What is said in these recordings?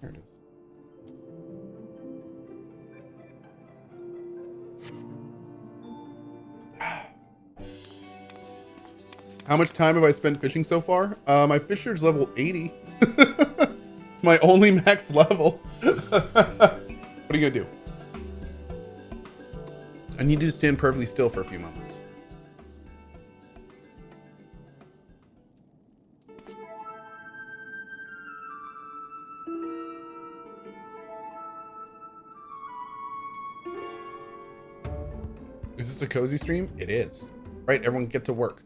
There it is. How much time have I spent fishing so far? My fisher's level 80. My only max level. What are you gonna do? I need you to stand perfectly still for a few moments. Is this a cozy stream? It is. Right, everyone get to work.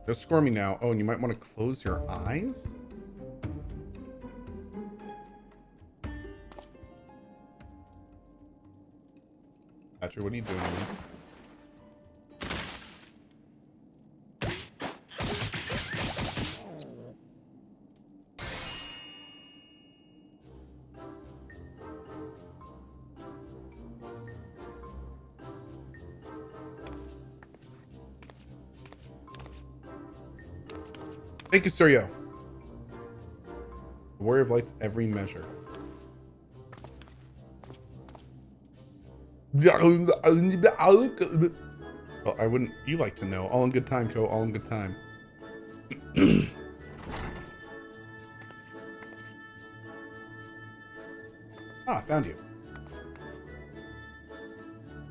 They're squirmy now. Oh, and you might want to close your eyes? Patrick, what are you doing? Thank you, Suryo. The Warrior of Light's every measure. Well, I wouldn't. You like to know. All in good time, Cohh. All in good time. Ah, found you.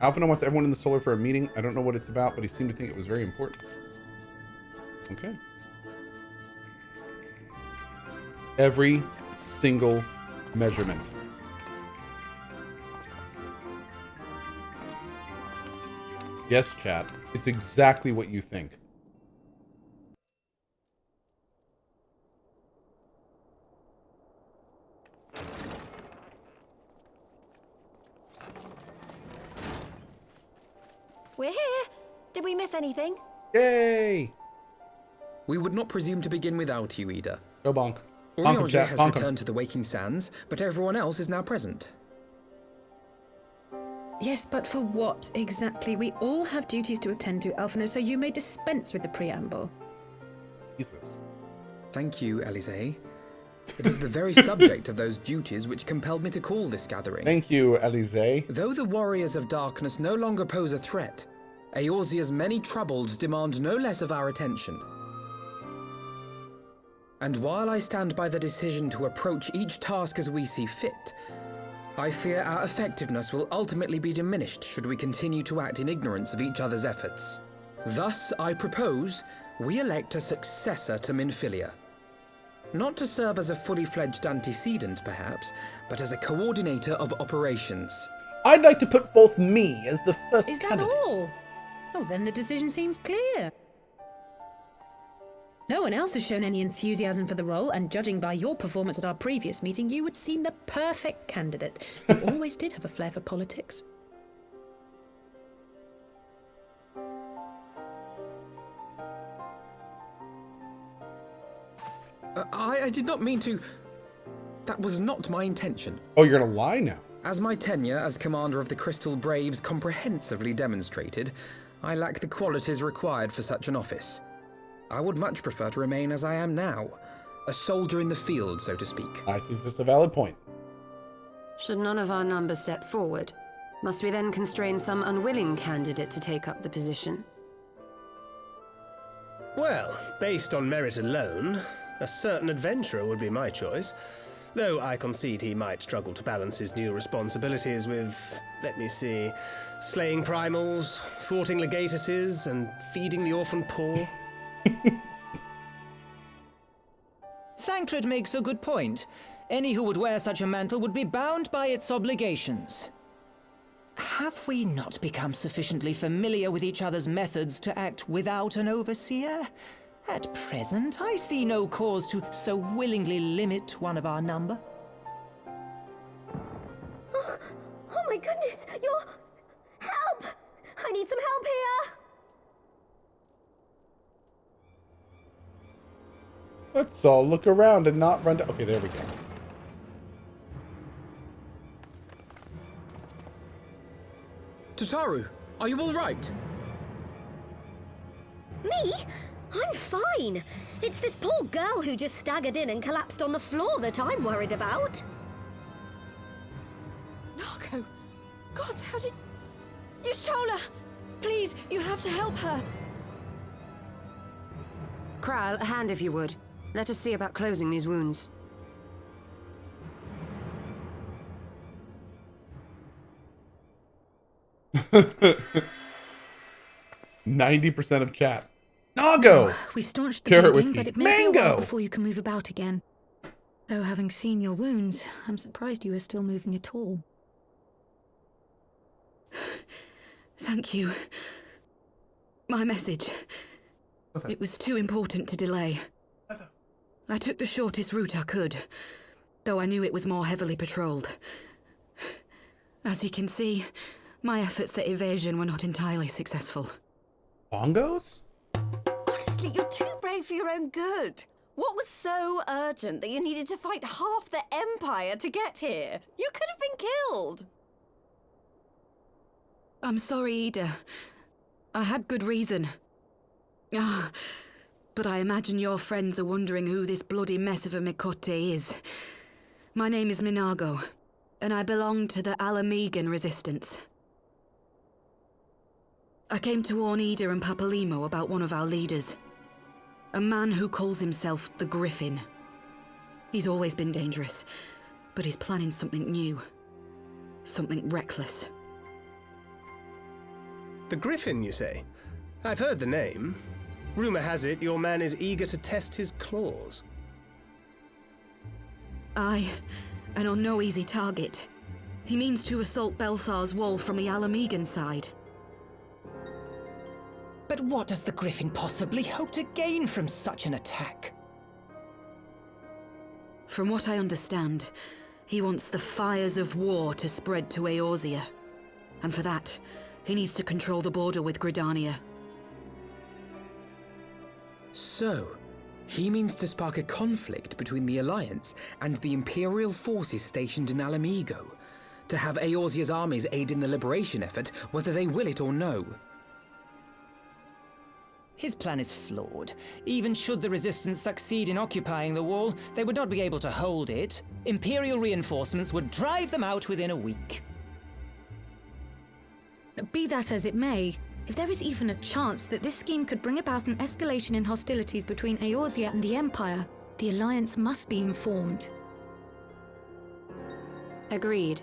Alphina wants everyone in the solar for a meeting. I don't know what it's about, but he seemed to think it was very important. Okay. Every single measurement. Yes, chat. It's exactly what you think. We're here. Did we miss anything? Yay! We would not presume to begin without you, Ida. Go bonk. Oriange has returned to the Waking Sands, but everyone else is now present. Yes, but for what exactly? We all have duties to attend to, Alphino, so you may dispense with the preamble. Jesus. Thank you, Elise. It is the very subject of those duties which compelled me to call this gathering. Thank you, Elise. Though the Warriors of Darkness no longer pose a threat, Eorzea's many troubles demand no less of our attention. And while I stand by the decision to approach each task as we see fit, I fear our effectiveness will ultimately be diminished should we continue to act in ignorance of each other's efforts. Thus, I propose we elect a successor to Minfilia. Not to serve as a fully fledged antecedent, perhaps, but as a coordinator of operations. I'd like to put forth me as the first candidate. Is that all? Oh, then the decision seems clear. No one else has shown any enthusiasm for the role, and judging by your performance at our previous meeting, you would seem the perfect candidate. You always did have a flair for politics. I did not mean to... That was not my intention. Oh, you're gonna lie now? As my tenure as commander of the Crystal Braves comprehensively demonstrated, I lack the qualities required for such an office. I would much prefer to remain as I am now, a soldier in the field, so to speak. I think that's a valid point. Should none of our numbers step forward? Must we then constrain some unwilling candidate to take up the position? Well, based on merit alone, a certain adventurer would be my choice. Though I concede he might struggle to balance his new responsibilities with, let me see, slaying primals, thwarting legatuses, and feeding the orphan poor. Thancred makes a good point. Any who would wear such a mantle would be bound by its obligations. Have we not become sufficiently familiar with each other's methods to act without an overseer? At present, I see no cause to so willingly limit one of our number. Oh my goodness! Help! I need some help here! Let's all look around and not run down. Okay, there we go. Tataru, are you all right? Me? I'm fine. It's this poor girl who just staggered in and collapsed on the floor that I'm worried about. Narco! God, how did... Yashola! Please, you have to help her. Kral, a hand if you would. Let us see about closing these wounds. %of chat. Nago! We staunched the Carrot bleeding, whiskey. but it may be a while Mango! before you can move about again. Though having seen your wounds, I'm surprised you are still moving at all. Thank you. My message. It was too important to delay. I took the shortest route I could, though I knew it was more heavily patrolled. As you can see, my efforts at evasion were not entirely successful. Bongos? Honestly, you're too brave for your own good. What was so urgent that you needed to fight half the Empire to get here? You could have been killed. I'm sorry, Ida. I had good reason. But I imagine your friends are wondering who this bloody mess of a Mikote is. My name is Minago, and I belong to the Alamegan Resistance. I came to warn Ida and Papalimo about one of our leaders. A man who calls himself the Griffin. He's always been dangerous, but he's planning something new. Something reckless. The Griffin, you say? I've heard the name. Rumor has it your man is eager to test his claws. Aye, and on no easy target. He means to assault Belsar's wall from the Alamegan side. But what does the Griffin possibly hope to gain from such an attack? From what I understand, he wants the fires of war to spread to Eorzea. And for that, he needs to control the border with Gridania. So, he means to spark a conflict between the Alliance and the Imperial forces stationed in Alamigo, to have Eorzea's armies aid in the liberation effort, whether they will it or no. His plan is flawed. Even should the Resistance succeed in occupying the wall, they would not be able to hold it. Imperial reinforcements would drive them out within a week. Be that as it may, if there is even a chance that this scheme could bring about an escalation in hostilities between Eorzea and the Empire, the Alliance must be informed. Agreed.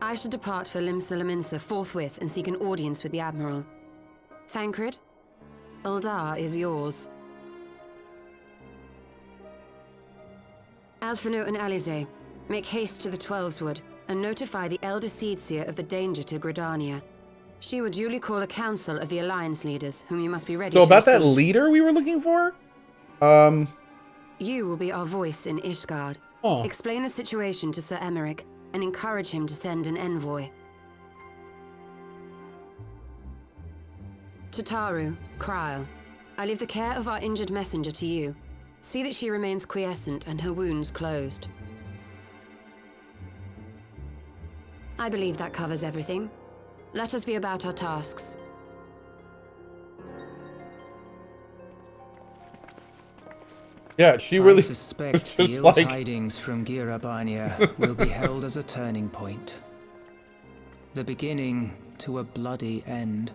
I should depart for Limsa forthwith and seek an audience with the Admiral. Thancred, Uldar is yours. Alphino and Alize, make haste to the Twelveswood and notify the Elder Seedseer of the danger to Gridania. She will duly call a council of the Alliance leaders, whom you must be ready to So about receive. that leader we were looking for? You will be our voice in Ishgard. Oh. Explain the situation to Sir Emmerich and encourage him to send an envoy. To Taru, Krile, I leave the care of our injured messenger to you. See that she remains quiescent and her wounds closed. I believe that covers everything. Let us be about our tasks. Yeah, she really I suspect just the ill like tidings from Girabania will be held as a turning point. The beginning to a bloody end.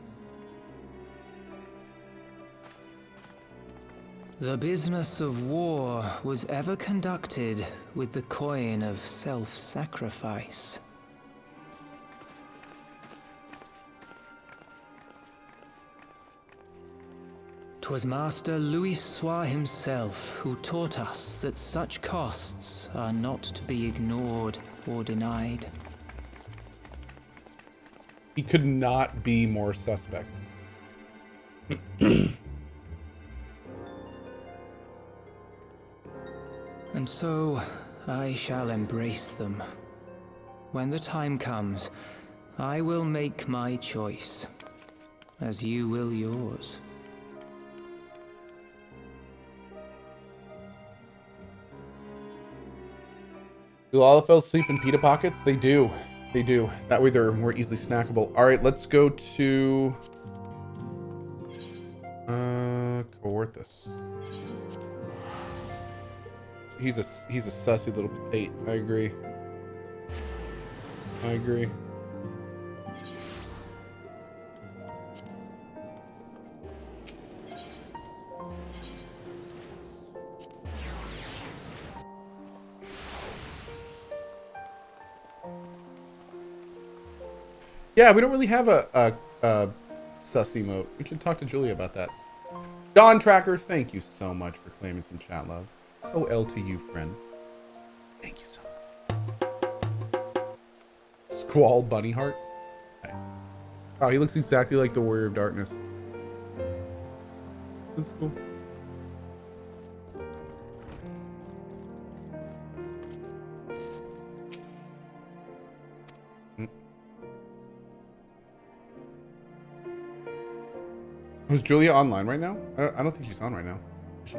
The business of war was ever conducted with the coin of self-sacrifice. 'Twas Master Louis Soir himself who taught us that such costs are not to be ignored or denied. he could not be more suspect. And so, I shall embrace them. When the time comes, I will make my choice, as you will yours. Do Lalafels sleep in pita pockets? They do. They do. That way they're more easily snackable. All right, let's go to Cohorthus. He's a sussy little potato. I agree. I agree. Yeah, we don't really have a sus emote. We should talk to Julia about that. Dawn Tracker, thank you so much for claiming some chat love. OL to you, friend. Thank you so much. Squall Bunny Heart. Nice. Oh, he looks exactly like the Warrior of Darkness. That's cool. Was Julia online right now? I don't think she's on right now. Is she?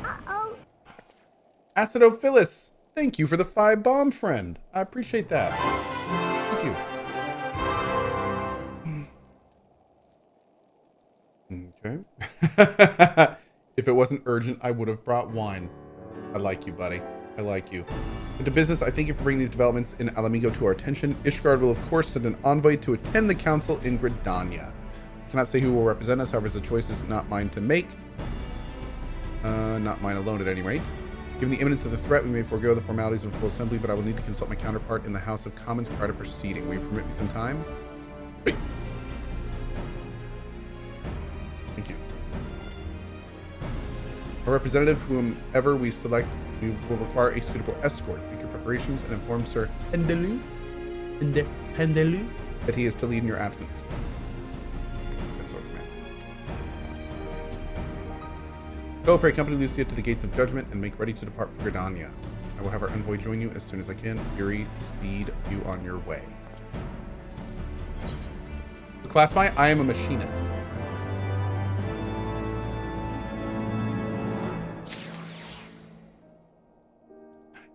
Uh-oh. Acidophilus, thank you for the 5 bomb, friend. I appreciate that. Thank you. Okay. If it wasn't urgent, I would have brought wine. I like you, buddy. I like you. Into business, I thank you for bringing these developments in Alamigo to our attention. Ishgard will, of course, send an envoy to attend the council in Gridania. I cannot say who will represent us, however, the choice is not mine to make. Not mine alone, at any rate. Given the imminence of the threat, we may forego the formalities of a full assembly, but I will need to consult my counterpart in the House of Commons prior to proceeding. Will you permit me some time? Hey. Thank you. A representative, whomever we select, we will require a suitable escort. Make your preparations and inform Sir Pendelu that he is to lead in your absence. Escort, man. Go, pray, accompany Lucia to the gates of judgment and make ready to depart for Gridania. I will have our envoy join you as soon as I can. Fury, speed you on your way. So class I am a machinist.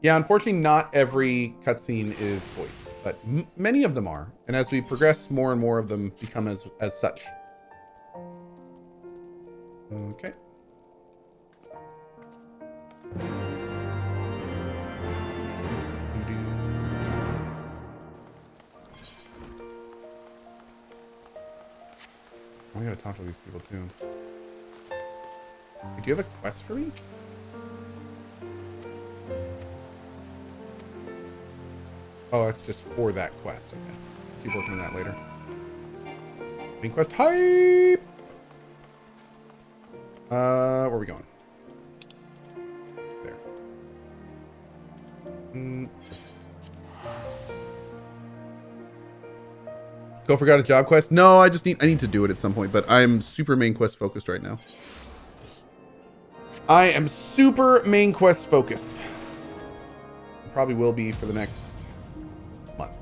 Yeah, unfortunately, not every cutscene is voiced, but many of them are. And as we progress, more and more of them become as such. Okay. I gotta talk to these people too. Wait, do you have a quest for me? Oh, that's just for that quest. Okay. Keep working on that later. Main quest hype! Where are we going? There. Go forgot a job quest? No, I need to do it at some point, but I'm super main quest focused right now. I am super main quest focused. Probably will be for the next month.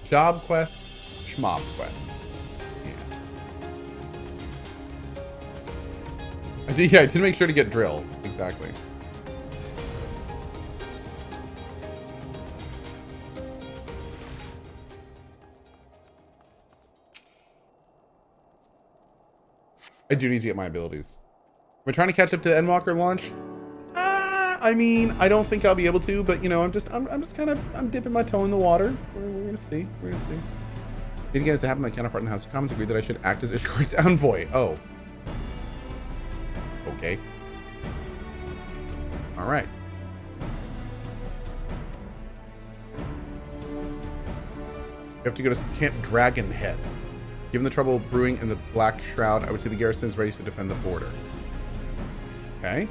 Job quest, schmob quest. Yeah. I did make sure to get drill. Exactly. I do need to get my abilities. Am I trying to catch up to Endwalker launch? I mean, I don't think I'll be able to, but you know, I'm just kind of dipping my toe in the water. We're gonna see. We're gonna see. Need to get us to have my counterpart in the House of Commons agreed that I should act as Ishgard's envoy. Oh. Okay. All right. You have to go to Camp Dragonhead. Given the trouble brewing in the Black Shroud, I would say the garrison is ready to defend the border. Okay.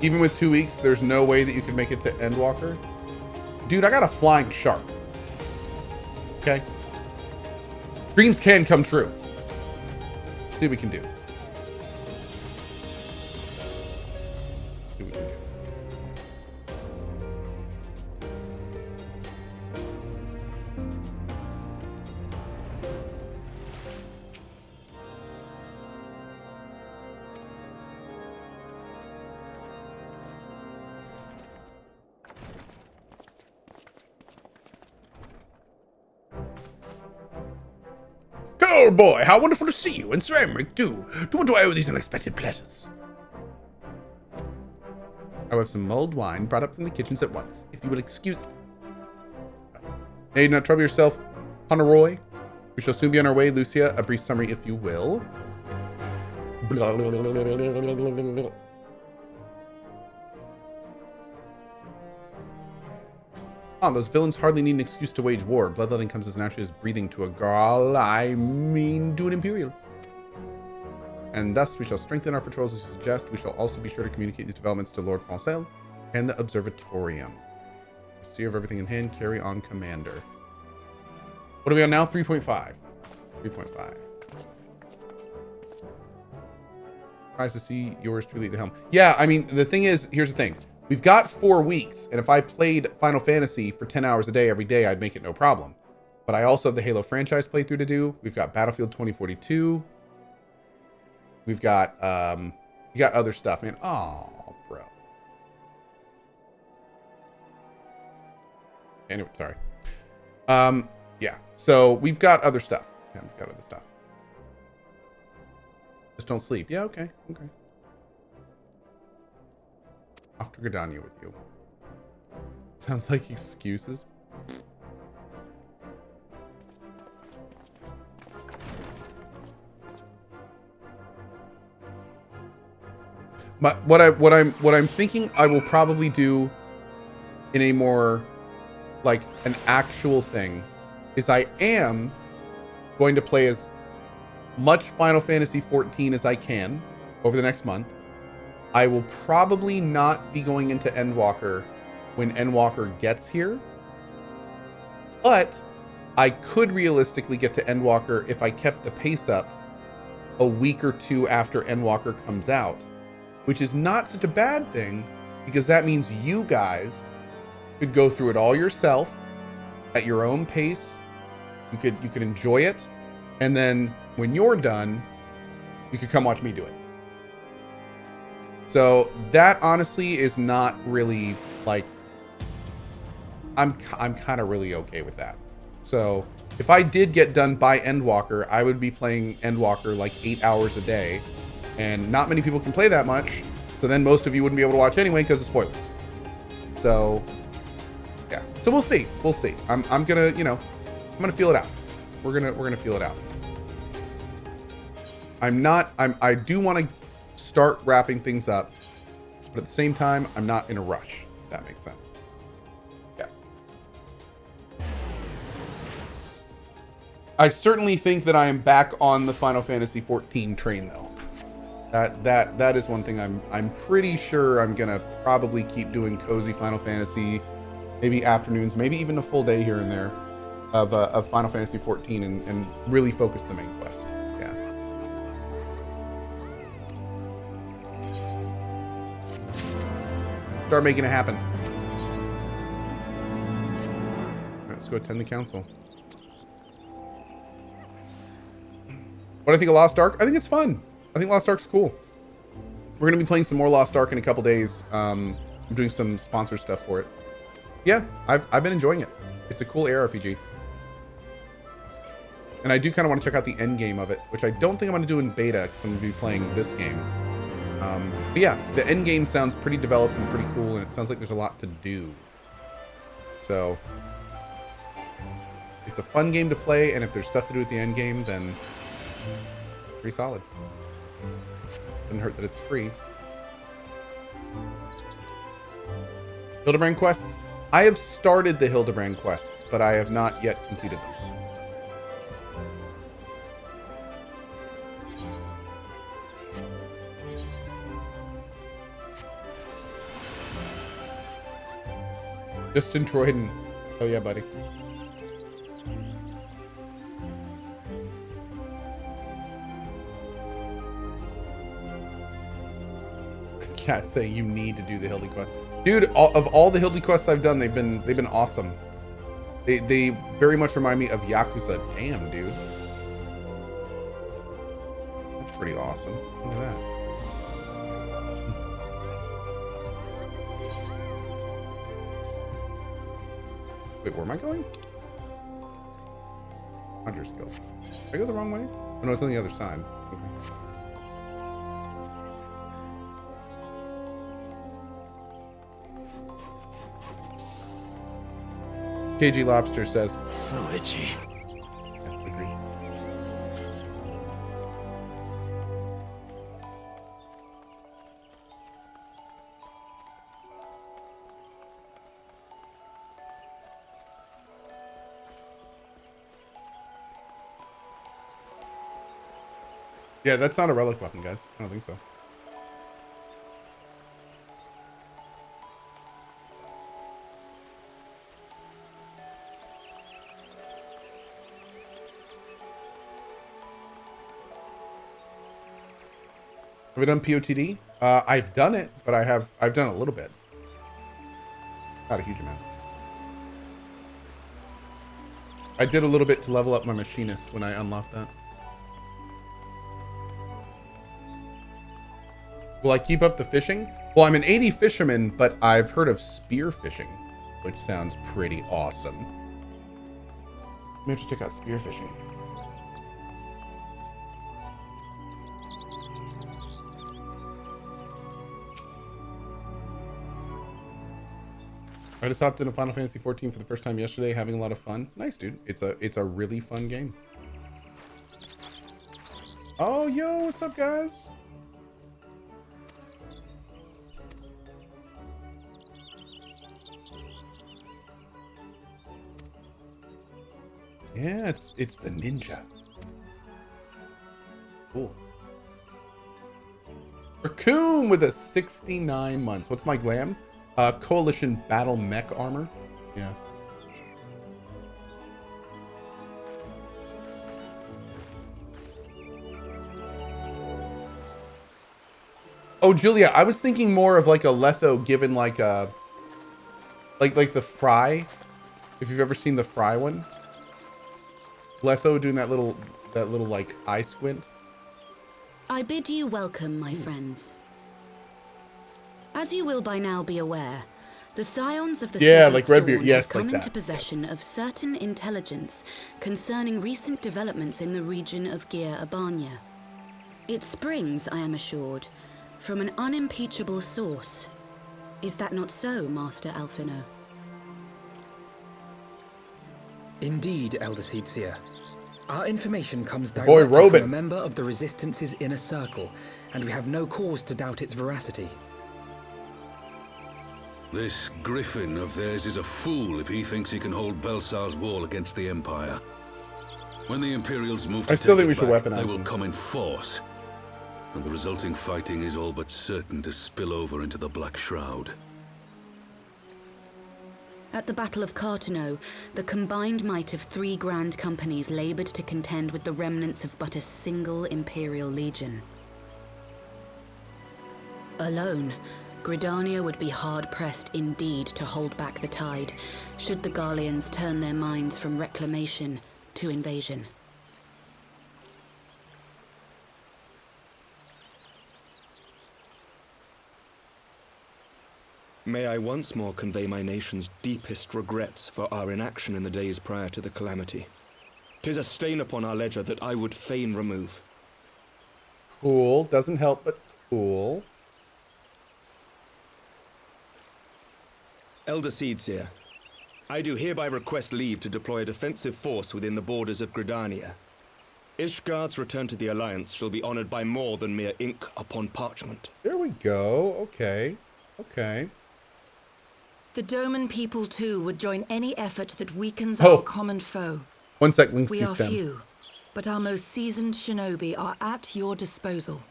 Even with 2 weeks, there's no way that you can make it to Endwalker. Dude, I got a flying shark. Okay. Dreams can come true. Let's see what we can do. See what we can do. old boy, how wonderful to see you, and Sir Emmerich, too. To what do I owe these unexpected pleasures? I will have some mulled wine brought up from the kitchens at once, if you will excuse it. Hey, do not trouble yourself, Honoroi. We shall soon be on our way, Lucia. A brief summary, if you will. Those villains hardly need an excuse to wage war. Bloodletting comes as naturally as breathing to a girl. I mean, to an imperial. And thus we shall strengthen our patrols as you suggest. We shall also be sure to communicate these developments to Lord Francel and the Observatorium. See of everything in hand. Carry on, Commander. What are we on now? 3.5. 3.5. Surprised to see yours truly at the helm. Yeah, I mean, the thing is, here's the thing. We've got 4 weeks, and if I played Final Fantasy for 10 hours a day every day, I'd make it no problem. But I also have the Halo franchise playthrough to do. We've got Battlefield 2042. We've got we got other stuff, man. Oh, bro. Anyway, sorry. Yeah. So we've got other stuff. Yeah, we've got other stuff. Just don't sleep. Yeah, okay. Okay. Off to Gridania with you. Sounds like excuses. But what I'm thinking I will probably do in a more like an actual thing is I am going to play as much Final Fantasy XIV as I can over the next month. I will probably not be going into Endwalker when Endwalker gets here, but I could realistically get to Endwalker if I kept the pace up a week or two after Endwalker comes out, which is not such a bad thing because that means you guys could go through it all yourself at your own pace. You could enjoy it, and then when you're done, you could come watch me do it. So that honestly is not really like, I'm kind of really okay with that. So if I did get done by Endwalker, I would be playing Endwalker like 8 hours a day, and not many people can play that much. So then most of you wouldn't be able to watch anyway because of spoilers. So yeah, so we'll see. We'll see. I'm gonna, you know, I'm gonna feel it out. We're gonna feel it out. I do want to start wrapping things up, but at the same time, I'm not in a rush, if that makes sense. Yeah. I certainly think that I am back on the Final Fantasy XIV train, though. That is one thing I'm pretty sure I'm gonna probably keep doing cozy Final Fantasy, maybe afternoons, maybe even a full day here and there of Final Fantasy XIV and really focus the main quest. Yeah. Start making it happen. All right, let's go attend the council. What do I think of Lost Ark? I think it's fun. I think Lost Ark's cool. We're going to be playing some more Lost Ark in a couple days. I'm doing some sponsor stuff for it. Yeah, I've been enjoying it. It's a cool ARPG. And I do kind of want to check out the end game of it, which I don't think I'm going to do in beta because I'm going to be playing this game. But yeah, the end game sounds pretty developed and pretty cool, and it sounds like there's a lot to do. So it's a fun game to play, and if there's stuff to do at the end game, then pretty solid. Doesn't hurt that it's free. Hildebrand quests. I have started the Hildebrand quests, but I have not yet completed them. Just in Troyden. Oh yeah, buddy. Cat saying you need to do the Hildy quest, dude. Of all the Hildy quests I've done, they've been awesome. They very much remind me of Yakuza. Damn, dude, that's pretty awesome. Look at that. Wait, where am I going? Hunter's Guild. Did I go the wrong way? Oh no, it's on the other side. Okay. KG Lobster says, So itchy. yeah, agreed. Yeah, that's not a relic weapon, guys. I don't think so. Have we done POTD? I've done it, but I've done a little bit. Not a huge amount. I did a little bit to level up my machinist when I unlocked that. Will I keep up the fishing? Well, I'm an 80 fisherman, but I've heard of spear fishing, which sounds pretty awesome. Maybe have to check out spear fishing. I just hopped into Final Fantasy 14 for the first time yesterday, having a lot of fun. Nice, dude. It's a really fun game. Oh, yo, what's up, guys? Yeah, it's the ninja. Cool. Raccoon with a 69 months. What's my glam? Coalition battle mech armor. Yeah. Oh, Julia, I was thinking more of like a Letho given like a like the Fry. If you've ever seen the Fry one. Letho doing that little like eye squint. I bid you welcome, my friends. As you will by now be aware, the scions of the Seventh like Redbeard, Dawn yes, have come like into that. possession of certain intelligence concerning recent developments in the region of Gyr Abania. It springs, I am assured, from an unimpeachable source. Is that not so, Master Alphino? Indeed, Elder Seedseer. Our information comes directly from a member of the Resistance's inner circle, and we have no cause to doubt its veracity. This griffin of theirs is a fool if he thinks he can hold Belsar's wall against the Empire. When the Imperials move to I still take think we it should back, weaponize they will them. come in force. And the resulting fighting is all but certain to spill over into the Black Shroud. At the Battle of Cartano, the combined might of 3 grand companies labored to contend with the remnants of but a single Imperial legion. Alone, Gridania would be hard-pressed indeed to hold back the tide, should the Garleans turn their minds from reclamation to invasion. May I once more convey my nation's deepest regrets for our inaction in the days prior to the calamity. 'Tis a stain upon our ledger that I would fain remove. Cool. Doesn't help, but cool. Elder Seedseer, I do hereby request leave to deploy a defensive force within the borders of Gridania. Ishgard's return to the Alliance shall be honored by more than mere ink upon parchment. There we go. Okay. Okay. The Doman people, too, would join any effort that weakens Oh. our common foe. One sec, Link We are system. few, but our most seasoned shinobi are at your disposal.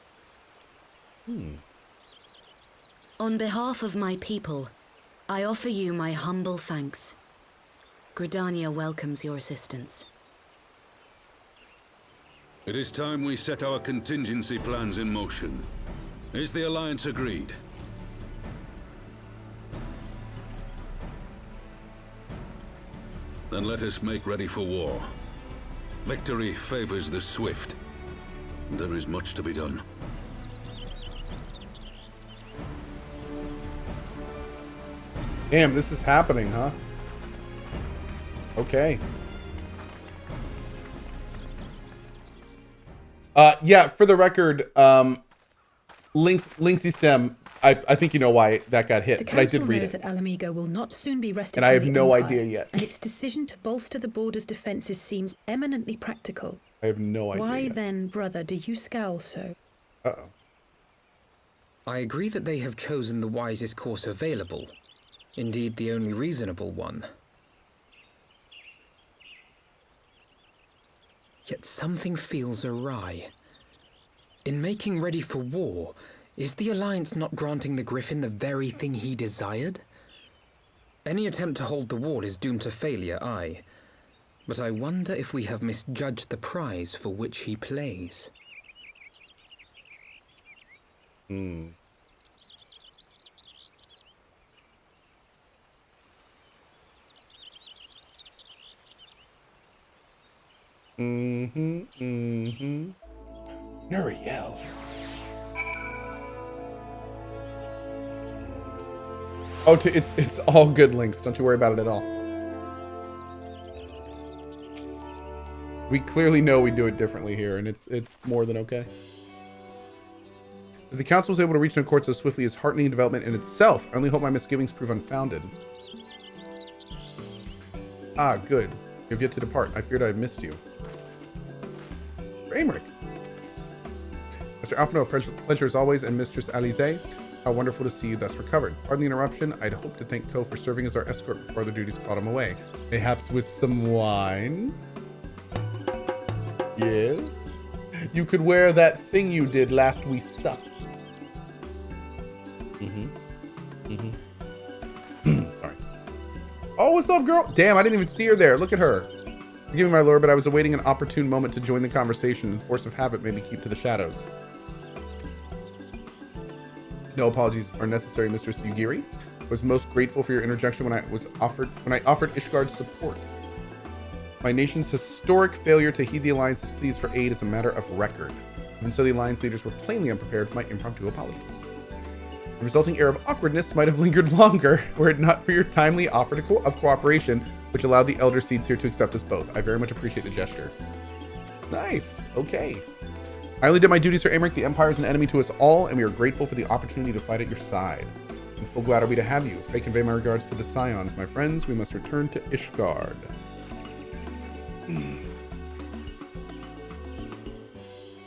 On behalf of my people, I offer you my humble thanks. Gridania welcomes your assistance. It is time we set our contingency plans in motion. Is the Alliance agreed? Then let us make ready for war. Victory favors the swift. There is much to be done. Damn, this is happening, huh? Okay. Yeah, for the record, Linksy Stem, I think you know why that got hit, The but I did Council read knows it. that Alamigo will not soon be wrested And I from have the no Empire, idea yet. and its decision to bolster the border's defences seems eminently practical. I have no idea Why yet. then, brother, do you scowl so? Uh-oh. I agree that they have chosen the wisest course available. Indeed, the only reasonable one. Yet something feels awry. In making ready for war, is the Alliance not granting the Griffin the very thing he desired? Any attempt to hold the wall is doomed to failure, aye. But I wonder if we have misjudged the prize for which he plays. Hmm. Mm-hmm. Mm-hmm. Nuriel. Oh, it's all good, Links. Don't you worry about it at all. We clearly know we do it differently here, and it's more than okay. That the council was able to reach an accord so swiftly is heartening development in itself. I only hope my misgivings prove unfounded. Ah, good. You have yet to depart. I feared I had missed you. Amric. Mr. Alphino, pleasure as always, and Mistress Alize, how wonderful to see you thus recovered. Pardon the interruption. I'd hoped to thank Cohh for serving as our escort before other duties called him away. Mayhaps with some wine? Yes? You could wear that thing you did last we supped. Sorry. Oh, what's up, girl? Damn, I didn't even see her there. Look at her. Forgive me, my lord, but I was awaiting an opportune moment to join the conversation, and force of habit made me keep to the shadows. No apologies are necessary, Mistress Yugiri. I was most grateful for your interjection when I offered Ishgard's support. My nation's historic failure to heed the Alliance's pleas for aid is a matter of record. Even so, the Alliance leaders were plainly unprepared for my impromptu apology. The resulting air of awkwardness might have lingered longer were it not for your timely offer of cooperation, which allowed the Elder Seeds here to accept us both. I very much appreciate the gesture. Nice. Okay. I only did my duties for Amric. The Empire is an enemy to us all, and we are grateful for the opportunity to fight at your side. And full glad are we to have you. Pray convey my regards to the Scions. My friends, we must return to Ishgard.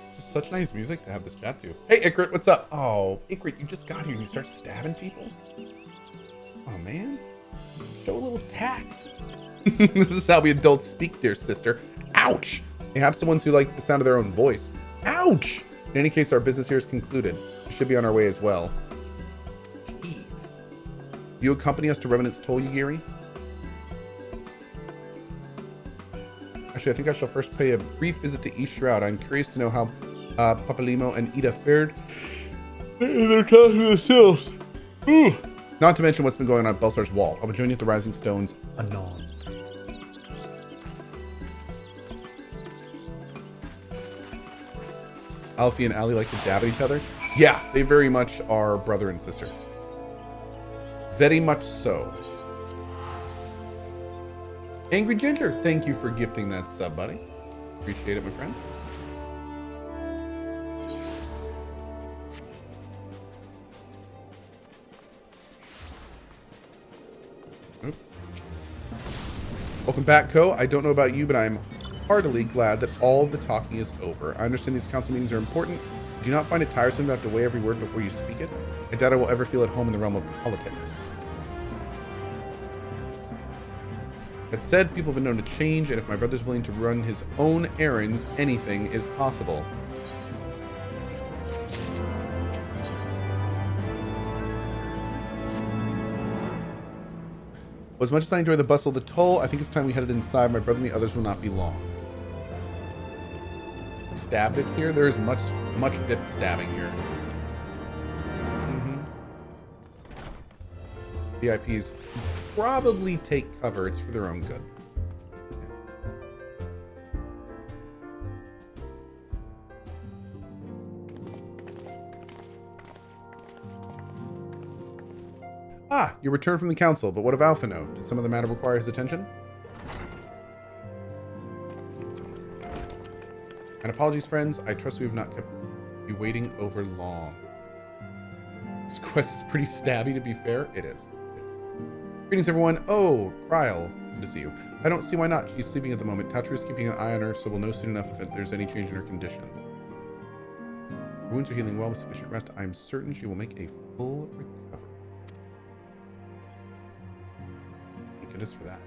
This is such nice music to have this chat to. Hey, Ikrit, what's up? Oh, Ikrit, you just got here and you start stabbing people? Oh, man. Show a little tact. This is how we adults speak, dear sister. Ouch! Perhaps the ones who like the sound of their own voice. Ouch! In any case, our business here is concluded. We should be on our way as well. Jeez. You accompany us to Revenant's Toll, Yugiri? Actually, I think I shall first pay a brief visit to East Shroud. I'm curious to know how Papalimo and Ida fared in their talk to the Sills. Not to mention what's been going on at Belsar's Wall. I will join you at the Rising Stones anon. Alfie and Ali like to dab at each other. Yeah, they very much are brother and sister. Very much so. Angry Ginger, thank you for gifting that sub, buddy. Appreciate it, my friend. Oops. Welcome back, Cohh. I don't know about you, but I'm heartily glad that all the talking is over. I understand these council meetings are important. Do you not find it tiresome to have to weigh every word before you speak it? I doubt I will ever feel at home in the realm of politics. That said, people have been known to change, and if my brother's willing to run his own errands, anything is possible. Well, as much as I enjoy the bustle of the toll, I think it's time we headed inside. My brother and the others will not be long. Stab bits here? There's much VIP stabbing here. VIPs probably take cover. It's for their own good. Ah, you returned from the council, but what of Alphino? Did some of the matter require his attention? And apologies, friends. I trust we have not kept you waiting over long. This quest is pretty stabby, to be fair. It is. Greetings, everyone. Oh, Kryl. Good to see you. I don't see why not. She's sleeping at the moment. Tatru is keeping an eye on her, so we'll know soon enough if there's any change in her condition. Her wounds are healing well with sufficient rest. I am certain she will make a full recovery. Thank goodness for that.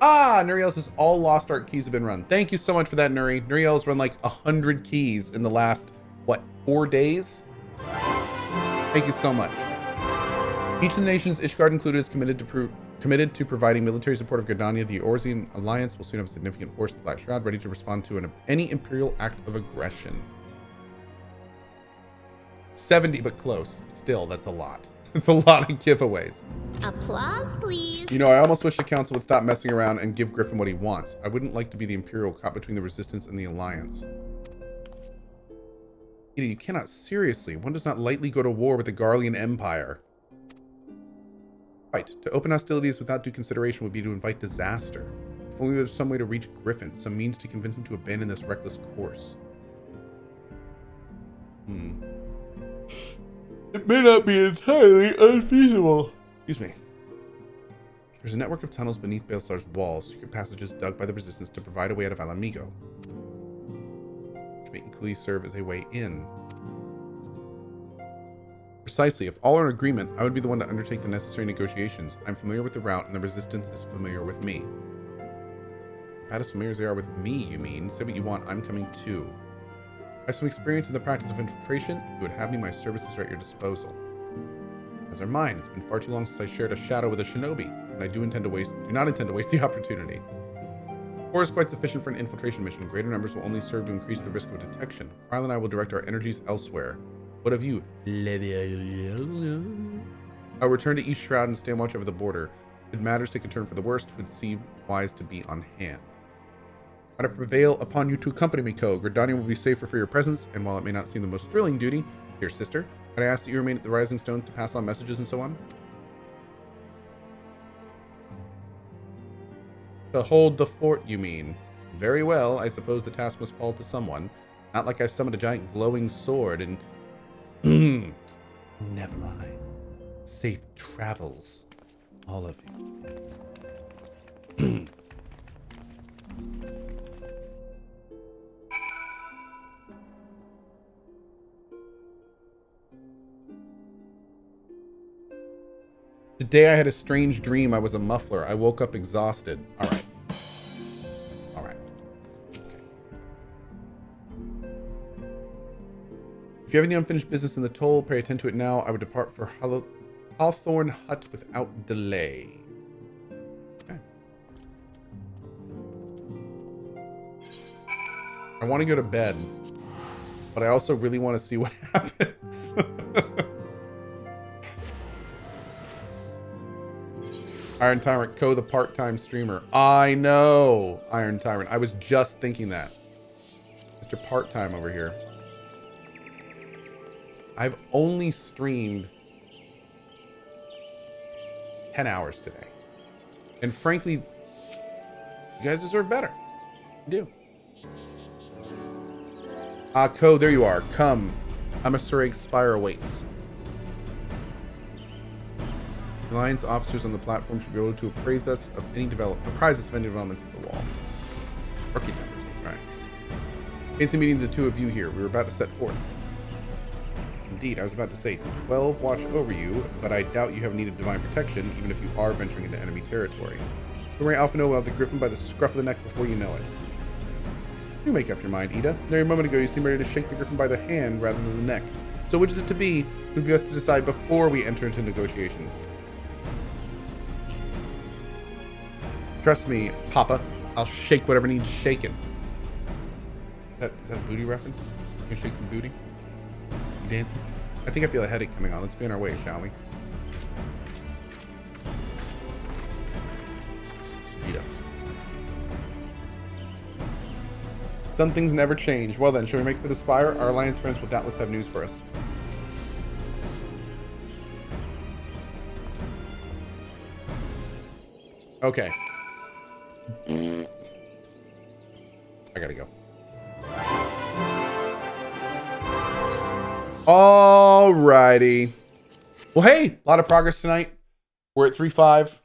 Ah, Nuriel says all Lost Ark keys have been run. Thank you so much for that, Nuri. Nuriel's run like 100 keys in the last, what, 4 days? Thank you so much. Each of the nations, Ishgard included, is committed to providing military support of Gridania. The Orzian Alliance will soon have a significant force in the Black Shroud, ready to respond to any Imperial act of aggression. 70, but close. Still, that's a lot. It's a lot of giveaways. Applause, please. You know, I almost wish the Council would stop messing around and give Griffin what he wants. I wouldn't like to be the Imperial caught between the Resistance and the Alliance. You cannot seriously. One does not lightly go to war with the Garlean Empire. Right. To open hostilities without due consideration would be to invite disaster. If only there was some way to reach Griffin, some means to convince him to abandon this reckless course. It may not be entirely unfeasible. Excuse me. There's a network of tunnels beneath Belsar's walls, secret passages dug by the Resistance to provide a way out of Alamigo, which may equally serve as a way in. Precisely. If all are in agreement, I would be the one to undertake the necessary negotiations. I'm familiar with the route, and the Resistance is familiar with me. About as familiar as they are with me, you mean? Say what you want, I'm coming too. I have some experience in the practice of infiltration. If you would have me, my services are at your disposal. As are mine. It's been far too long since I shared a shadow with a shinobi, and I do not intend to waste the opportunity. 4 is quite sufficient for an infiltration mission. Greater numbers will only serve to increase the risk of detection. Kryl and I will direct our energies elsewhere. What of you? I'll return to East Shroud and stand watch over the border. If matters take a turn for the worst, it would seem wise to be on hand. I prevail upon you to accompany me, Cohh. Gridania will be safer for your presence, and while it may not seem the most thrilling duty, dear sister, could I ask that you remain at the Rising Stones to pass on messages and so on? To hold the fort, you mean? Very well, I suppose the task must fall to someone. Not like I summoned a giant glowing sword and... Never mind. Safe travels, all of you. Today I had a strange dream. I was a muffler. I woke up exhausted. All right. All right. Okay. If you have any unfinished business in the toll, pray attend to it now. I would depart for Hawthorne Hut without delay. Okay. I want to go to bed, but I also really want to see what happens. Iron Tyrant, Cohh, the part-time streamer. I know, Iron Tyrant. I was just thinking that. Mr. Part-time over here. I've only streamed 10 hours today. And frankly, you guys deserve better. You do. Cohh, there you are. Come. Emissary Spire awaits. Alliance officers on the platform should be able to apprise us of any developments at the wall. Rookie members, that's right. Fancy meeting the two of you here. We were about to set forth. Indeed, I was about to say 12 watch over you, but I doubt you have needed divine protection, even if you are venturing into enemy territory. Don't worry, Alpha will have the Griffin by the scruff of the neck before you know it. You make up your mind, Ida. There a moment ago you seemed ready to shake the Griffin by the hand rather than the neck. So which is it to be? It would be best to decide before we enter into negotiations. Trust me, Papa. I'll shake whatever needs shaken. Is that a booty reference? You gonna shake some booty? You dancing? I think I feel a headache coming on. Let's be on our way, shall we? Ida. Some things never change. Well then, shall we make for the Spire? Our Alliance friends will doubtless have news for us. Okay. I gotta go. Alrighty. Well, hey, a lot of progress tonight. We're at 3.5.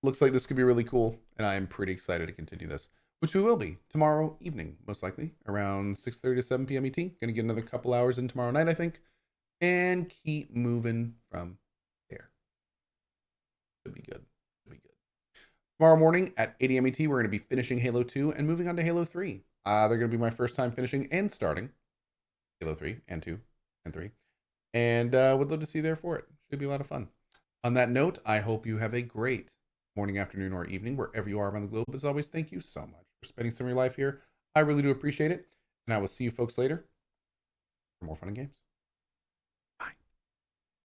Looks like this could be really cool, and I am pretty excited to continue this, which we will be tomorrow evening, most likely, around 6:30 to 7 p.m. ET. Gonna get another couple hours in tomorrow night, I think, and keep moving from there. Should be good. Should be good. Tomorrow morning at 8 a.m. ET, we're going to be finishing Halo 2 and moving on to Halo 3. They're going to be my first time finishing and starting Halo 3 and 2 and 3. And would love to see you there for it. Should be a lot of fun. On that note, I hope you have a great morning, afternoon, or evening, wherever you are around the globe. As always, thank you so much for spending some of your life here. I really do appreciate it. And I will see you folks later for more fun and games.